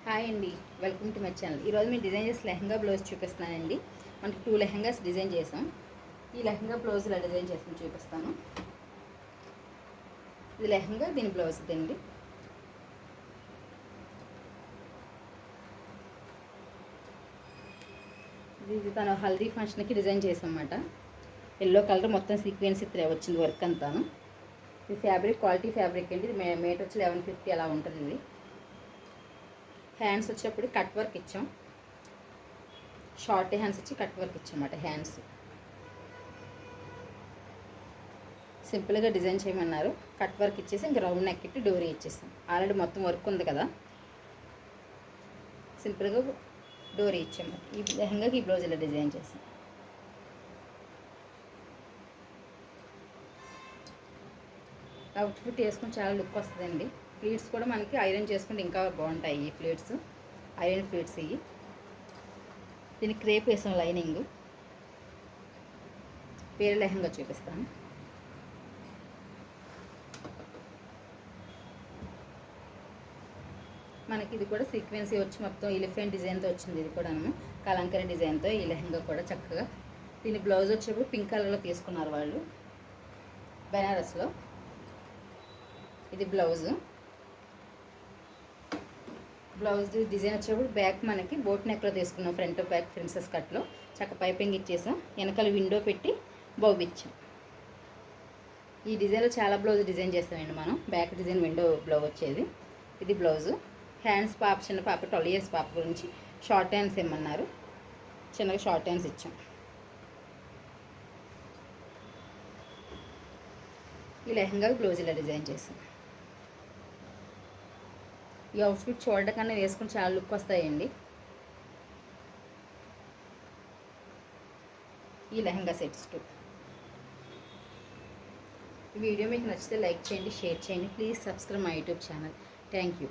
Hi అండి, welcome to my channel. ఈరోజు మేము డిజైన్ చేసి లెహంగా బ్లౌజ్ చూపిస్తున్నానండి. మనకి 2 లెహంగాస్ డిజైన్ చేసాం. ఈ లెహంగా బ్లౌజ్ ఇలా డిజైన్ చేసి చూపిస్తాను. ఇది లెహంగా, దీని బ్లౌజ్ ఇదండి. ఇది తను హల్దీ ఫంక్షన్కి డిజైన్ చేసామన్నమాట. ఎల్లో కలర్ మొత్తం సీక్వెన్స్ వచ్చింది వర్క్ అంతాను. ఇది ఫ్యాబ్రిక్ క్వాలిటీ ఫ్యాబ్రిక్ అండి. ఇది మీటర్ వచ్చి 1150 అలా ఉంటుంది. ఇది హ్యాండ్స్ వచ్చేటప్పుడు కట్ వర్క్ ఇచ్చాం. షార్ట్ హ్యాండ్స్ వచ్చి కట్ వర్క్ ఇచ్చామన్నమాట. హ్యాండ్స్ సింపుల్గా డిజైన్ చేయమన్నారు. కట్ వర్క్ ఇచ్చేసి ఇంక రౌండ్ నెక్ ఇట్టి డోరీ ఇచ్చేసాం. ఆల్రెడీ మొత్తం వర్క్ ఉంది కదా, సింపుల్గా డోరీ ఇచ్చాము. ఈ లెహంగాకి ఈ బ్లౌజ్ ఇలా డిజైన్ చేసాం. అవుట్ఫిట్ వేసుకుని చాలా లుక్ వస్తుందండి. ఫ్లీట్స్ కూడా మనకి ఐరన్ చేసుకుంటే ఇంకా బాగుంటాయి. ఈ ఫ్లీట్స్ ఐరన్ ఫ్లీట్స్. ఇవి దీనికి క్రేప్ వేసాం లైనింగ్. వేరే లెహంగా చూపిస్తాను. మనకి ఇది కూడా సీక్వెన్సీ వచ్చి మొత్తం ఎలిఫెంట్ డిజైన్తో వచ్చింది. ఇది కూడా కలంకరీ డిజైన్తో ఈ లెహంగా కూడా చక్కగా. దీని బ్లౌజ్ వచ్చేప్పుడు పింక్ కలర్లో తీసుకున్నారు వాళ్ళు, బెనారస్లో. ఇది బ్లౌజ్ డిజైన్ వచ్చేప్పుడు బ్యాక్ మనకి బోట్ నెక్లో తీసుకున్నాం. ఫ్రంట్ బ్యాక్ ప్రిన్సెస్ కట్లో చక్క పైపింగ్ ఇచ్చేసాం. వెనకాల విండో పెట్టి బౌబ్ ఇచ్చాం. ఈ డిజైన్లో చాలా బ్లౌజ్ డిజైన్ చేస్తామండి మనం. బ్యాక్ డిజైన్ విండో బ్లౌజ్ వచ్చేది. ఇది బ్లౌజు. హ్యాండ్స్ పాప, చిన్న పాప 12 years పాప గురించి షార్ట్ హ్యాండ్స్ ఇమ్మన్నారు. చిన్నగా షార్ట్ హ్యాండ్స్ ఇచ్చాం. ఈ లెహంగా బ్లౌజ్ ఇలా డిజైన్ చేసాం. ఈ అవుట్ఫిట్ చూడడం కన్నా వేసుకుని చాలా లుక్ వస్తాయండి. ఈ లెహంగా సెట్స్ 2. ఈ వీడియో మీకు నచ్చితే లైక్ చేయండి, షేర్ చేయండి. Please subscribe my YouTube channel. Thank you.